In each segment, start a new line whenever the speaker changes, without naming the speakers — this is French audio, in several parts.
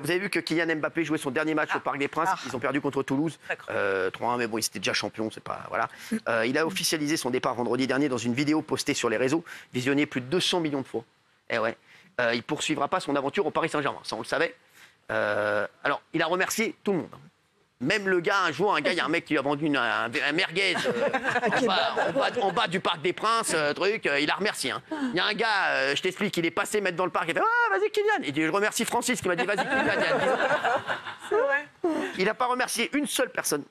Vous avez vu que Kylian Mbappé jouait son dernier match au Parc des Princes. Ils ont perdu contre Toulouse. 3-1, mais bon, il était déjà champion. C'est pas, voilà. Il a officialisé son départ vendredi dernier dans une vidéo postée sur les réseaux, visionnée plus de 200 millions de fois. Eh ouais. Il poursuivra pas son aventure au Paris Saint-Germain. Ça, on le savait. Alors, il a remercié tout le monde. Même le gars, un jour, il y a un mec qui lui a vendu un merguez en bas du Parc des Princes, il a remercié. Hein. Il y a un gars, je t'explique, il est passé mettre dans le parc, il fait « Ah, vas-y Kylian !» Il dit « Je remercie Francis qui m'a dit « Vas-y Kylian !» il y a 10 ans. C'est vrai. Il n'a pas remercié une seule personne.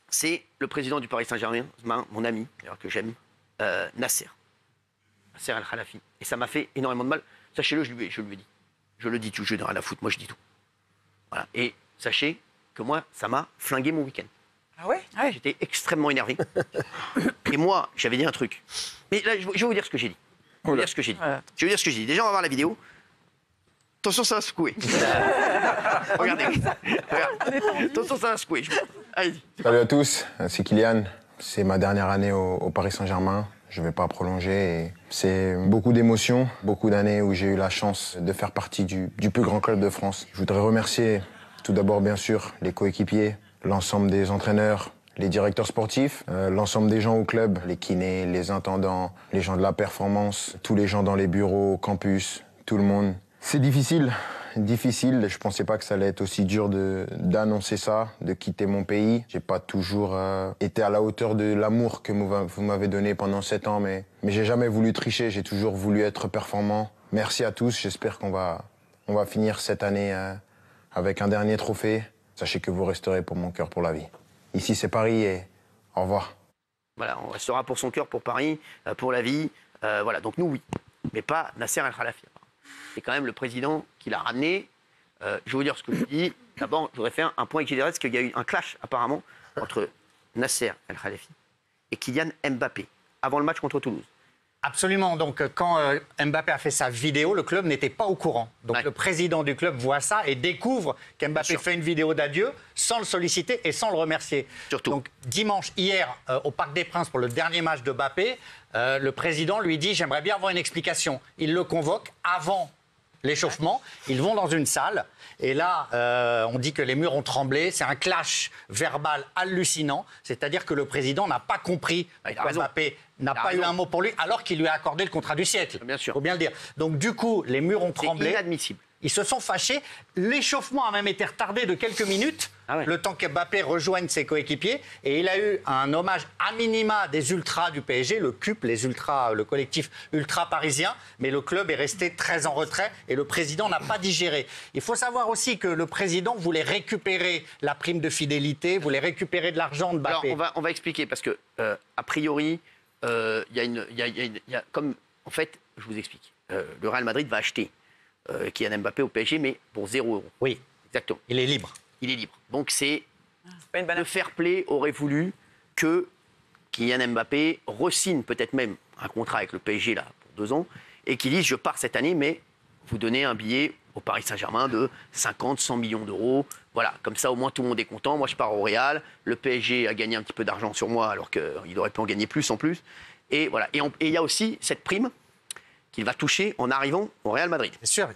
C'est le président du Paris Saint-Germain, mon ami, d'ailleurs que j'aime, Nasser El-Khelaïfi. Et ça m'a fait énormément de mal. Sachez-le, je lui ai dit. Je le dis tout, je donne à la foot, moi je dis tout. Voilà. Et sachez que moi, ça m'a flingué mon week-end.
Ah ouais?
J'étais extrêmement énervé. Et moi, j'avais dit un truc. Mais là, je vais vous dire ce que j'ai dit. Je vais vous dire ce que j'ai dit. Déjà, on va voir la vidéo. Attention, ça va secouer. Regardez. Attention, ça va secouer. Allez-y.
Salut à tous, c'est Kylian. C'est ma dernière année au Paris Saint-Germain. Je ne vais pas prolonger. C'est beaucoup d'émotions, beaucoup d'années où j'ai eu la chance de faire partie du plus grand club de France. Je voudrais remercier tout d'abord, bien sûr, les coéquipiers, l'ensemble des entraîneurs, les directeurs sportifs, l'ensemble des gens au club, les kinés, les intendants, les gens de la performance, tous les gens dans les bureaux, campus, tout le monde. C'est difficile. Je pensais pas que ça allait être aussi dur d'annoncer ça, de quitter mon pays. J'ai pas toujours été à la hauteur de l'amour que vous m'avez donné pendant 7 ans, mais j'ai jamais voulu tricher, j'ai toujours voulu être performant. Merci à tous, j'espère qu'on va finir cette année avec un dernier trophée. Sachez que vous resterez pour mon cœur pour la vie. Ici c'est Paris et au revoir. Voilà, on restera pour son cœur, pour Paris, pour la vie. Voilà, donc nous oui, mais pas Nasser El-Khelaïfi. C'est quand même le président qui l'a ramené. Je vais vous dire ce que je dis. D'abord, je voudrais faire un point équilibré, parce qu'il y a eu un clash, apparemment, entre Nasser El-Khelaïfi et Kylian Mbappé, avant le match contre Toulouse.
Absolument. Donc, quand Mbappé a fait sa vidéo, le club n'était pas au courant. Donc, le président du club voit ça et découvre qu'Mbappé fait une vidéo d'adieu sans le solliciter et sans le remercier.
Surtout.
Donc, dimanche, hier, au Parc des Princes, pour le dernier match de Mbappé, le président lui dit « J'aimerais bien avoir une explication ». Il le convoque avant l'échauffement. Ils vont dans une salle. Et là, on dit que les murs ont tremblé. C'est un clash verbal hallucinant. C'est-à-dire que le président n'a pas compris que Mbappé n'a pas eu un mot pour lui, alors qu'il lui a accordé le contrat du siècle.
Bien sûr.
Il faut bien le dire. Donc, du coup, les murs ont tremblé.
C'est inadmissible.
Ils se sont fâchés. L'échauffement a même été retardé de quelques minutes, le temps qu'Mbappé rejoigne ses coéquipiers. Et il a eu un hommage à minima des ultras du PSG, le CUP, les ultras, le collectif ultra parisien. Mais le club est resté très en retrait et le président n'a pas digéré. Il faut savoir aussi que le président voulait récupérer la prime de fidélité, voulait récupérer de l'argent de Mbappé.
Alors, on va expliquer, parce que, a priori, il y a comme... En fait, je vous explique. Le Real Madrid va acheter Kylian Mbappé au PSG, mais pour 0 €.
Oui,
exactement.
Il est libre.
Il est libre. Donc le fair play aurait voulu que Kylian Mbappé re-signe peut-être même un contrat avec le PSG là, pour 2 ans et qu'il dise « Je pars cette année, mais vous donnez un billet au Paris Saint-Germain de 50, 100 millions d'euros. Voilà, comme ça au moins tout le monde est content. Moi je pars au Real, le PSG a gagné un petit peu d'argent sur moi alors qu'il aurait pu en gagner plus en plus. Et voilà. Et il y a aussi cette prime qu'il va toucher en arrivant au Real Madrid.
Bien sûr.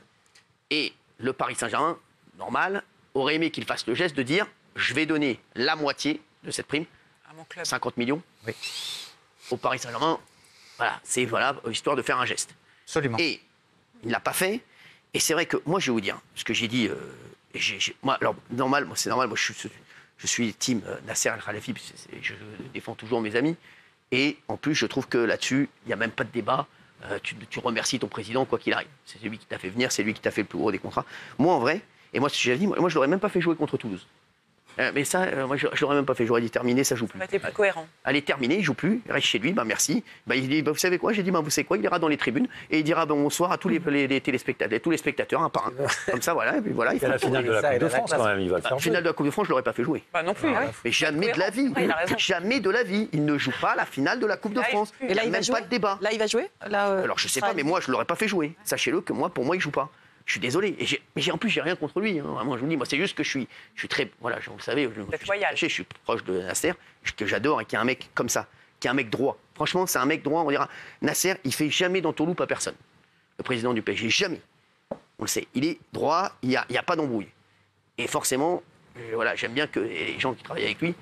Et le Paris Saint-Germain, normal, aurait aimé qu'il fasse le geste de dire « Je vais donner la moitié de cette prime, 50 millions, au Paris Saint-Germain. » Voilà, c'est histoire de faire un geste.
Absolument.
Et il ne l'a pas fait. Et c'est vrai que moi, je vais vous dire, ce que j'ai dit, moi, alors, c'est normal, moi, je suis team Nasser El-Khelaïfi, je défends toujours mes amis. Et en plus, je trouve que là-dessus, il n'y a même pas de débat. Tu remercies ton président quoi qu'il arrive. C'est lui qui t'a fait venir, c'est lui qui t'a fait le plus gros des contrats. Moi, en vrai, et moi, j'avais dit, moi, je l'aurais même pas fait jouer contre Toulouse. Mais ça, moi, je l'aurais même pas fait. J'aurais dit terminé, ça joue plus.
T'es plus cohérent.
Allez, terminé, il joue plus, il reste chez lui, merci. Il dit, vous savez quoi? J'ai dit, vous savez quoi? Il ira dans les tribunes et il dira bonsoir à tous les téléspectateurs, tous les spectateurs, un par un. Comme ça, voilà. Et puis voilà. Il
y a la finale de la Coupe de France quand même. Il va le faire.
La finale de la Coupe de France, je l'aurais pas fait jouer.
Non plus.
Mais jamais de la vie. Jamais de la vie. Il ne joue pas la finale de la Coupe de France.
Et là, il va jouer.
Pas de débat.
Là, il va jouer.
Alors je sais pas, mais moi, je l'aurais pas fait jouer. Sachez-le que pour moi, il joue pas. Je suis désolé. Mais en plus, j'ai rien contre lui. Hein. Vraiment, je vous dis, moi, c'est juste que je suis très. Voilà, vous le savez, je suis proche de Nasser, que j'adore et qui est un mec comme ça, qui est un mec droit. Franchement, c'est un mec droit. On dira, Nasser, il fait jamais d'entourloupe à personne. Le président du PSG, jamais. on le sait. Il est droit, il n'y a pas d'embrouille. Et forcément, voilà, j'aime bien que les gens qui travaillent avec lui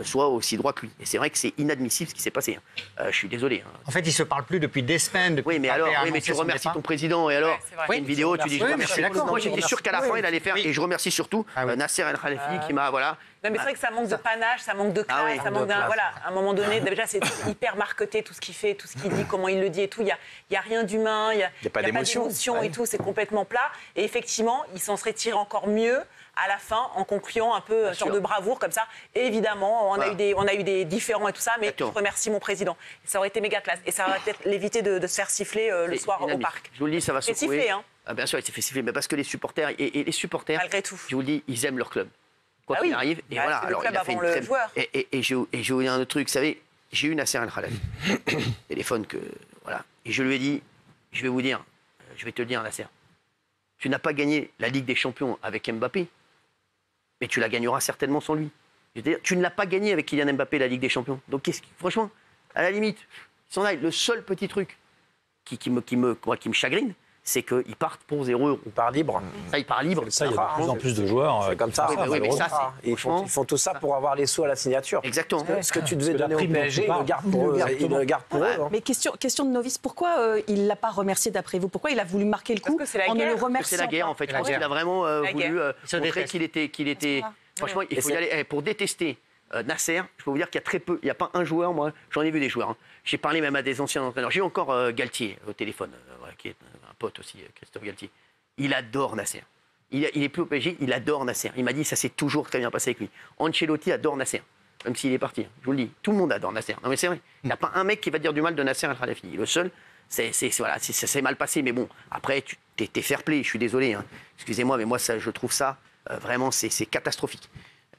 soient aussi droits que lui. Et c'est vrai que c'est inadmissible ce qui s'est passé. Je suis désolé.
En fait, ils ne se parlent plus depuis des semaines.
Oui, mais alors, mais tu remercies ton président. Et alors, une vidéo, tu dis je remercie. Moi, j'étais sûr qu'à la fin, il allait faire. Et je remercie surtout Nasser El Khelaïfi qui m'a. Voilà.
Non, mais c'est vrai que ça manque de panache, ça manque de classe, ça manque d'un. Voilà, à un moment donné, déjà, c'est hyper marketé tout ce qu'il fait, tout ce qu'il dit, comment il le dit et tout. Il n'y a rien d'humain, il n'y a pas d'émotion et tout, c'est complètement plat. Et effectivement, il s'en serait tiré encore mieux à la fin en concluant un peu une sorte de bravoure comme ça. Et évidemment, on a eu des différends et tout ça, mais je remercie mon président. Et ça aurait été méga classe. Et ça aurait peut-être l'évité de se faire siffler le soir au parc.
Je vous le dis, ça va se
siffler, hein.
Bien sûr, il s'est fait siffler, mais parce que les supporters, les supporters,
malgré tout,
je vous le dis, ils aiment leur club. Quoi qu'il arrive, et voilà.
Alors, il a fait une joueur.
Et je vais vous dire un autre truc, vous savez, j'ai eu Nasser El Khelaïfi, téléphone que, voilà, et je lui ai dit, je vais vous dire, je vais te le dire, Nasser, tu n'as pas gagné la Ligue des Champions avec Mbappé, mais tu la gagneras certainement sans lui. Je veux dire, tu ne l'as pas gagné avec Kylian Mbappé la Ligue des Champions. Donc, franchement, à la limite, il s'en aille. Le seul petit truc qui me chagrine, c'est qu'ils partent pour 0 €.
Ils partent libre.
Ça, ils partent libre.
Ça, il y a de plus en plus de joueurs.
C'est comme ça.
Oui, mais ça,
ils font tout ça pour avoir les sous à la signature.
Exactement.
Ce que tu devais donner au PSG, ils le gardent pour eux. Ils le gardent pour eux.
Mais question de novice, pourquoi il ne l'a pas remercié d'après vous? Pourquoi il a voulu marquer le coup en ne le remerciant?
C'est la guerre, en fait. Je pense qu'il a vraiment voulu montrer qu'il était... Franchement, il faut y aller. Pour détester Nasser, je peux vous dire qu'il y a très peu, il n'y a pas un joueur, moi, j'en ai vu des joueurs. J'ai parlé même à des anciens entraîneurs. J'ai eu encore Galtier au téléphone, qui est un pote aussi, Christophe Galtier. Il adore Nasser. Il est plus au PSG, il adore Nasser. Il m'a dit ça s'est toujours très bien passé avec lui. Ancelotti adore Nasser, même s'il est parti. Je vous le dis, tout le monde adore Nasser. Non mais c'est vrai. Il n'y a pas un mec qui va dire du mal de Nasser El Khelaïfi. Le seul, voilà, ça s'est mal passé, mais bon, après, t'es fair play, je suis désolé. Hein. Excusez-moi, mais moi, je trouve ça vraiment, c'est catastrophique.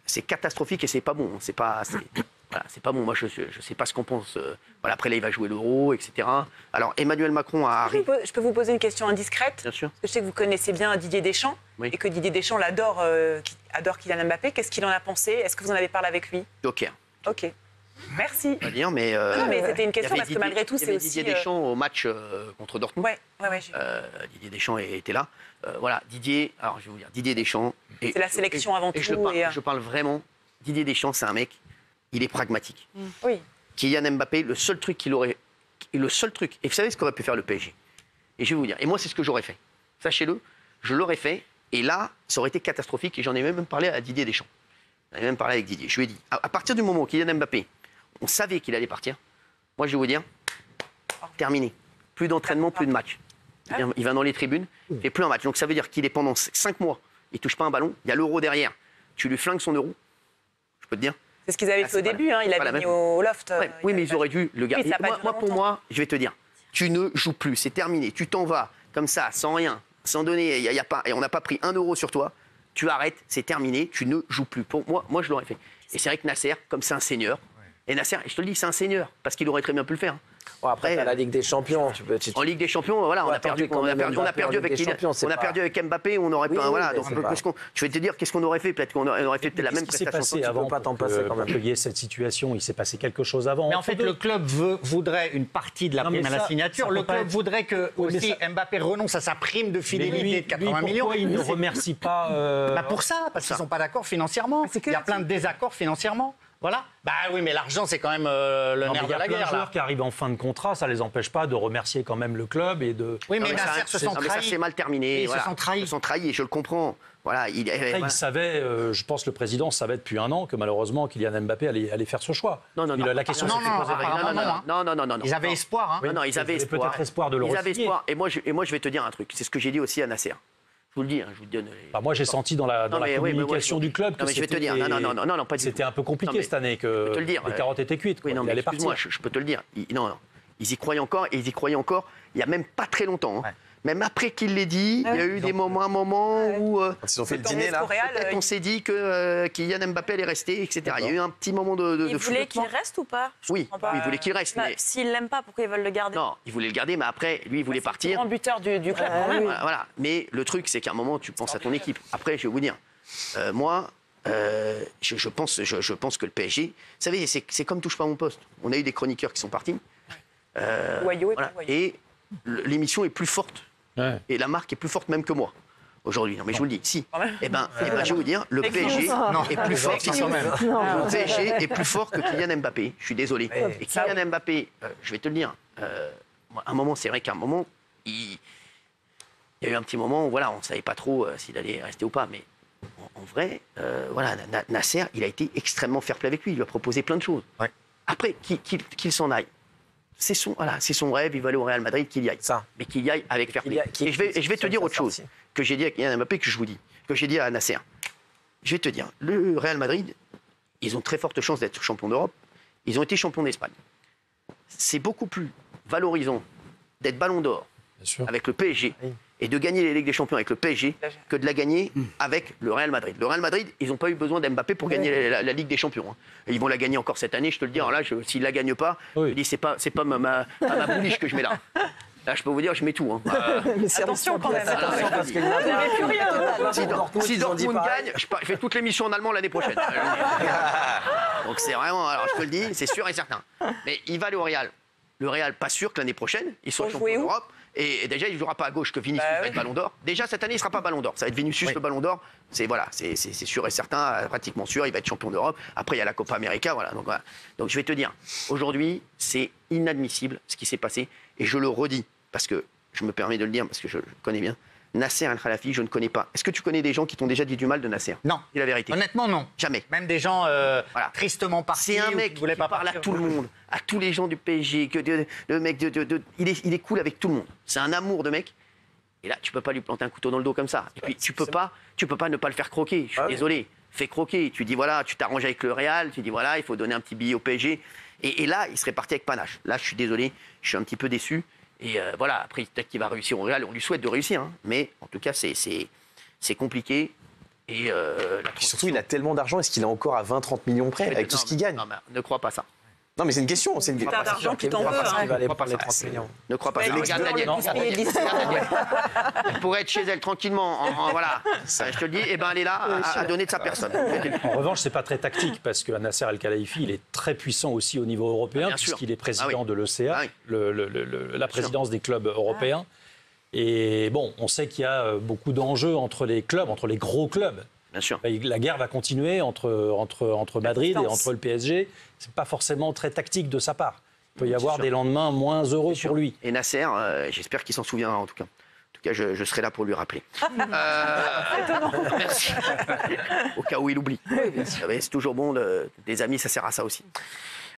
C'est catastrophique et c'est pas bon. C'est pas bon. Moi, je sais pas ce qu'on pense. Voilà, après, là, il va jouer l'Euro, etc. Alors, Emmanuel Macron a...
Je peux vous poser une question indiscrète?
Bien sûr.
Parce que je sais que vous connaissez bien Didier Deschamps et que Didier Deschamps l'adore, adore Kylian Mbappé. Qu'est-ce qu'il en a pensé? Est-ce que vous en avez parlé avec lui?
Joker.
Ok. Merci.
On va dire, mais...
non, mais c'était une question parce que malgré tout, c'est aussi...
Didier Deschamps au match contre Dortmund.
Ouais.
Didier Deschamps était là. Voilà, Didier... Alors, je vais vous dire, Didier Deschamps...
C'est la sélection avant tout.
Je parle vraiment... Didier Deschamps, c'est un mec... Il est pragmatique.
Oui.
Kylian Mbappé, le seul truc qu'il aurait... Le seul truc... Et vous savez ce qu'aurait pu faire le PSG? Et je vais vous dire... Et moi, c'est ce que j'aurais fait. Sachez-le, je l'aurais fait. Et là, ça aurait été catastrophique. Et j'en ai même parlé à Didier Deschamps. J'en ai même parlé avec Didier. Je lui ai dit, à partir du moment où Kylian Mbappé, on savait qu'il allait partir, moi, je vais vous dire, terminé. Plus d'entraînement, plus de match. Il va dans les tribunes, il fait plus un match. Donc ça veut dire qu'il est pendant 5 mois, il ne touche pas un ballon, il y a l'Euro derrière. Tu lui flingues son euro, je peux te dire.
C'est ce qu'ils avaient fait au début, hein. Il avait mis au loft.
Oui, mais ils auraient dû le garder. Pour moi, je vais te dire, tu ne joues plus, c'est terminé. Tu t'en vas comme ça, sans rien, sans donner, et on n'a pas pris 1 € sur toi. Tu arrêtes, c'est terminé, tu ne joues plus. Pour moi, je l'aurais fait. Et c'est vrai que Nasser, comme c'est un seigneur, et Nasser, je te le dis, c'est un seigneur, parce qu'il aurait très bien pu le faire.
Bon, après, la Ligue des Champions.
En Ligue des Champions, voilà, on a perdu avec Mbappé, on aurait pas. Voilà, donc je vais te dire, qu'est-ce qu'on aurait fait? Peut-être qu'on aurait fait la même prestation.
Tu peux pas t'en passer quand même. Il y ait cette situation, il s'est passé quelque chose avant.
Mais en fait, le club voudrait une partie de la prime à la signature. Le club voudrait que aussi Mbappé renonce à sa prime de fidélité de 80 millions.
Pourquoi il ne remercie pas
Pour ça, parce qu'ils ne sont pas d'accord financièrement. Il y a plein de désaccords financièrement. Voilà. Bah oui, mais l'argent, c'est quand même le nerf de la guerre.
Il y a plein de joueurs qui arrivent en fin de contrat, ça ne les empêche pas de remercier quand même le club et de...
Oui, mais Nasser se sont trahis. Ça s'est mal terminé.
Ils se sont trahis.
Ils se sont trahis, et je le comprends. Voilà,
il savait, je pense que le président savait depuis 1 an que malheureusement Kylian Mbappé allait faire ce choix.
Non.
La question s'est posée.
Non.
Ils avaient espoir.
Non, ils avaient espoir.
Peut-être espoir de le re-signer.
Ils avaient espoir. Et moi, je vais te dire un truc. C'est ce que j'ai dit aussi à Nasser. Je vous le dis, je vous donne.
Moi, j'ai senti dans la communication du club que c'était un peu compliqué cette année, que les carottes étaient cuites.
Oui, non, mais excuse-moi, je peux te le dire. Non, ils y croyaient encore, et ils y croyaient encore il n'y a même pas très longtemps. Même après qu'il l'ait dit, il y a eu un moment où
ils ont fait le dîner là.
On s'est dit que Kylian Mbappé allait rester, etc. Il y a eu un petit moment de
il voulait qu'il reste ou pas?
Oui, il voulait qu'il reste.
S'ils ne l'aiment pas, pourquoi ils veulent le garder?
Non, il voulait le garder, mais après, lui, il voulait partir.
C'est le grand buteur du club quand même.
Voilà. Mais le truc, c'est qu'à un moment, tu penses à ton équipe. Après, je vais vous dire, moi, je pense que le PSG, vous savez, c'est comme touche pas à mon poste. On a eu des chroniqueurs qui sont partis.
Wayo
et l'émission est plus forte Ouais. Et la marque est plus forte même que moi. Aujourd'hui, non mais je vous le dis, si. Eh ben, je vais vous dire, le PSG est plus fort. Le PSG est plus fort que Kylian Mbappé. Je suis désolé. Et Kylian Mbappé, je vais te le dire, un moment, c'est vrai qu'à un moment, il y a eu un petit moment où voilà, on ne savait pas trop s'il allait rester ou pas, mais en vrai, voilà, Nasser, il a été extrêmement fair-play avec lui. Il lui a proposé plein de choses. Ouais. Après, qu'il s'en aille. C'est son rêve, il va aller au Real Madrid, qu'il y aille. Ça. Mais qu'il y aille avec fair-play. Et je vais te dire autre chose que j'ai dit à Kylian Mbappé, que je vous dis, que j'ai dit à Nasser. Je vais te dire, le Real Madrid, ils ont très forte chance d'être champions d'Europe. Ils ont été champions d'Espagne. C'est beaucoup plus valorisant d'être ballon d'or avec le PSG et de gagner les Ligues des Champions avec le PSG que de la gagner avec le Real Madrid. Le Real Madrid, ils n'ont pas eu besoin d'Mbappé pour gagner la Ligue des Champions. Hein. Et ils vont la gagner encore cette année, je te le dis. Alors là, s'ils ne la gagnent pas, je dis, c'est pas ma bouliche que je mets là. Là, je peux vous dire, je mets tout. Hein.
Attention quand même.
Attention, parce qu'il n'y
a plus rien.
Si Dortmund gagne, je fais toute l'émission en allemand l'année prochaine. Donc c'est vraiment, alors je te le dis, c'est sûr et certain. Mais il va aller au Real. Le Real, pas sûr que l'année prochaine, il soit champion d'Europe. Et déjà, il ne jouera pas à gauche que Vinicius va être ballon d'or. Déjà, cette année, il ne sera pas ballon d'or. Ça va être Vinicius le ballon d'or. C'est sûr et certain, pratiquement sûr, il va être champion d'Europe. Après, il y a la Copa América. Voilà. Donc, je vais te dire, aujourd'hui, c'est inadmissible ce qui s'est passé. Et je le redis, parce que je me permets de le dire, parce que je le connais bien. Nasser Al-Khelaifi, je ne connais pas. Est-ce que tu connais des gens qui t'ont déjà dit du mal de Nasser?
Non.
C'est la vérité.
Honnêtement, non.
Jamais.
Même des gens tristement partis.
C'est un mec qui parle à tout le monde, à tous les gens du PSG. Le mec, il est cool avec tout le monde. C'est un amour de mec. Et là, tu peux pas lui planter un couteau dans le dos comme ça. Et puis, tu peux pas ne pas le faire croquer. Je suis désolé. Fais croquer. Tu dis, voilà, tu t'arranges avec le Real. Tu dis, voilà, il faut donner un petit billet au PSG. Et là, il serait parti avec panache. Là, je suis désolé. Je suis un petit peu déçu. Et voilà, après, peut-être qu'il va réussir au Real, on lui souhaite de réussir. Hein. Mais en tout cas, c'est compliqué. Et
surtout, il a tellement d'argent, est-ce qu'il est encore à 20-30 millions près avec tout ce qu'il gagne?
Non, ne crois pas ça.
Non, mais c'est une question. C'est une
question d'argent qui t'en veut.
Il va aller prendre les 30 millions.
Ne crois pas ça. Regarde Daniel. Elle pourrait être chez elle tranquillement. Voilà. Je te le dis, elle est là à donner de sa personne.
En revanche, c'est pas très tactique parce que Nasser Al-Khelaifi, il est très puissant aussi au niveau européen puisqu'il est président de l'ECA, la présidence des clubs européens. Et bon, on sait qu'il y a beaucoup d'enjeux entre les clubs, entre les gros clubs.
Bien sûr.
La guerre va continuer entre Madrid et entre le PSG. C'est pas forcément très tactique de sa part. Il peut y avoir des lendemains moins heureux pour lui.
Et Nasser, j'espère qu'il s'en souviendra en tout cas. En tout cas, je serai là pour lui rappeler. Merci. Au cas où il oublie. C'est toujours bon, des amis, ça sert à ça aussi.